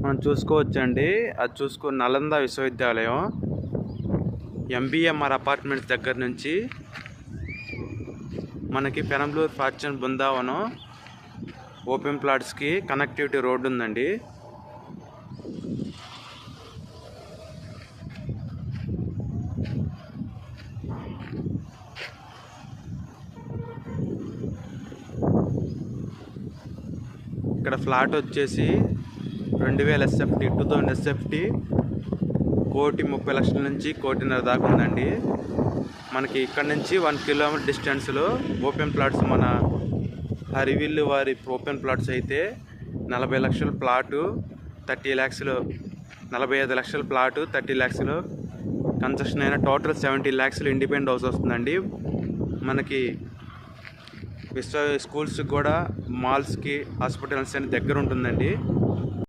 మనం చూసుకోవచ్చండి. అది నలంద విశ్వవిద్యాలయం ఎంబీఎంఆర్ అపార్ట్మెంట్స్ దగ్గర నుంచి మనకి పెనంబ్లూర్ ఫార్చ్యూన్ బృందావనం ఓపెన్ ప్లాట్స్కి కనెక్టివిటీ రోడ్డు ఉందండి. ఇక్కడ ఫ్లాట్ వచ్చేసి 2000 SFT 2000 SFT 1,30,00,000 నుంచి 1,50,00,000 దాకా ఉందండి. మనకి ఇక్కడ నుంచి 1 కిలోమీటర్ డిస్టెన్స్లో ఓపెన్ ప్లాట్స్ మన హరివిల్లు వారి ఓపెన్ ప్లాట్స్ అయితే 40 లక్షల ప్లాటు 30 lakhs, 45 లక్షల ప్లాటు 30 lakhs కన్స్ట్రక్షన్ అయిన టోటల్ 70 lakhs ఇండిపెండెంట్ హౌస్ వస్తుందండి. మనకి స్కూల్స్కి కూడా మాల్స్కి హాస్పిటల్స్ అని దగ్గర ఉంటుందండి.